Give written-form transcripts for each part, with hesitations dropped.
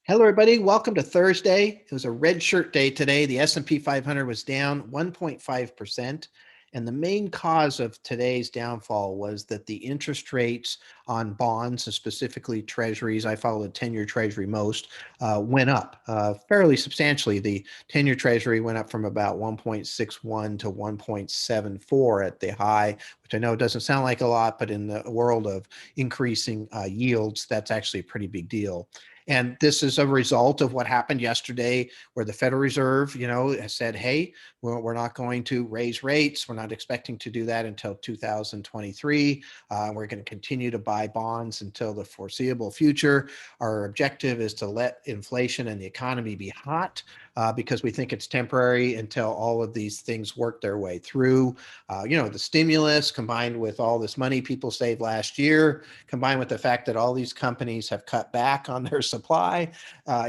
Hello, everybody. Welcome to Thursday. It was a red shirt day today. The S&P 500 was down 1.5%. And the main cause of today's downfall was that the interest rates on bonds, and specifically treasuries, I follow the 10-year treasury most, went up fairly substantially. The 10-year treasury went up from about 1.61 to 1.74 at the high, which I know doesn't sound like a lot, but in the world of increasing yields, that's actually a pretty big deal. And this is a result of what happened yesterday, where the Federal Reserve, has said, hey, we're not going to raise rates. We're not expecting to do that until 2023. We're going to continue to buy bonds until the foreseeable future. Our objective is to let inflation and the economy be hot because we think it's temporary until all of these things work their way through. The stimulus combined with all this money people saved last year, combined with the fact that all these companies have cut back on their supply,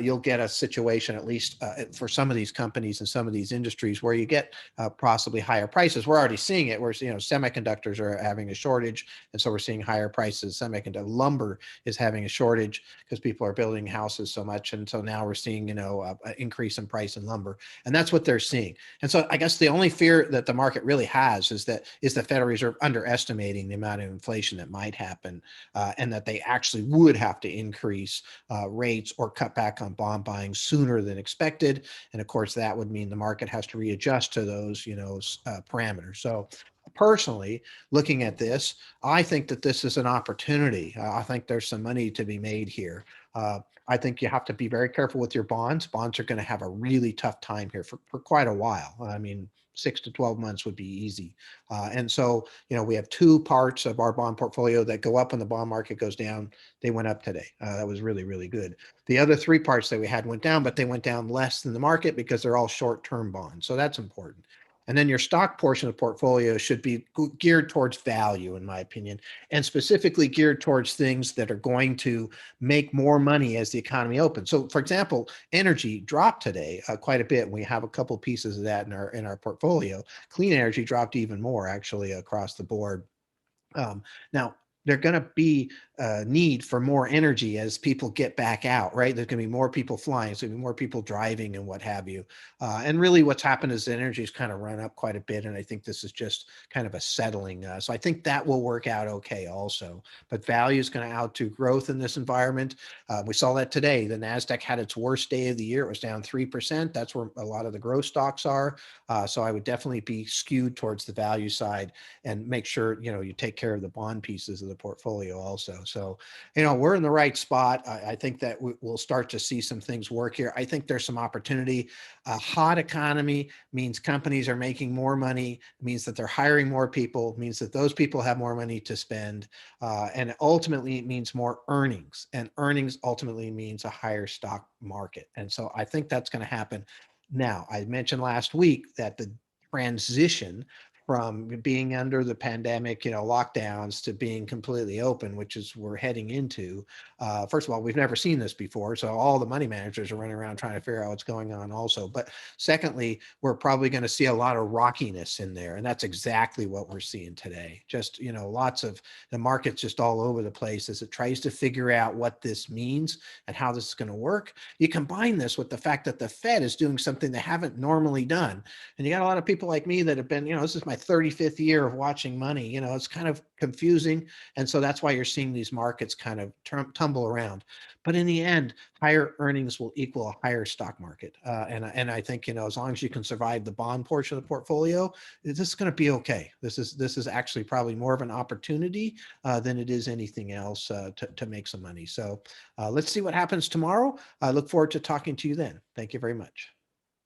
you'll get a situation, at least for some of these companies and some of these industries, where you get possibly higher prices. We're already seeing it. Where semiconductors are having a shortage, and so we're seeing higher prices. Semiconductor lumber is having a shortage because people are building houses so much, and so now we're seeing an increase in price in lumber, and that's what they're seeing. And so I guess the only fear that the market really has is the Federal Reserve underestimating the amount of inflation that might happen, and that they actually would have to increase rates or cut back on bond buying sooner than expected. And of course, that would mean the market has to readjust to those, parameters. So personally, looking at this, I think that this is an opportunity. I think there's some money to be made here. I think you have to be very careful with your bonds. Bonds are going to have a really tough time here for quite a while. I mean, 6 to 12 months would be easy. And so, we have two parts of our bond portfolio that go up when the bond market goes down. They went up today. That was really, really good. The other three parts that we had went down, but they went down less than the market because they're all short-term bonds. So that's important. And then your stock portion of the portfolio should be geared towards value, in my opinion, and specifically geared towards things that are going to make more money as the economy opens. So, for example, energy dropped today quite a bit. We have a couple pieces of that in our portfolio. Clean energy dropped even more, actually, across the board. Now, there's going to be a need for more energy as people get back out, right? There's going to be more people flying, there's going to be more people driving and what have you. And really what's happened is the energy has kind of run up quite a bit. And I think this is just kind of a settling. So I think that will work out okay also. But value is going to outdo growth in this environment. We saw that today. The NASDAQ had its worst day of the year. It was down 3%. That's where a lot of the growth stocks are. So I would definitely be skewed towards the value side and make sure, you take care of the bond pieces of the portfolio also. So, we're in the right spot. I think that we'll start to see some things work here. I think there's some opportunity. A hot economy means companies are making more money, means that they're hiring more people, means that those people have more money to spend. And ultimately it means more earnings, and earnings ultimately means a higher stock market. And so I think that's going to happen. Now, I mentioned last week that the transition from being under the pandemic, lockdowns to being completely open, which is we're heading into. First of all, we've never seen this before, so all the money managers are running around trying to figure out what's going on also. But secondly, we're probably going to see a lot of rockiness in there, and that's exactly what we're seeing today. Just, lots of the market's just all over the place as it tries to figure out what this means and how this is going to work. You combine this with the fact that the Fed is doing something they haven't normally done. And you got a lot of people like me that have been, this is my 35th year of watching money. It's kind of confusing. And so that's why you're seeing these markets kind of tumble around. But in the end, higher earnings will equal a higher stock market. And I think, as long as you can survive the bond portion of the portfolio, this is going to be okay. This is actually probably more of an opportunity than it is anything else to make some money. So let's see what happens tomorrow. I look forward to talking to you then. Thank you very much.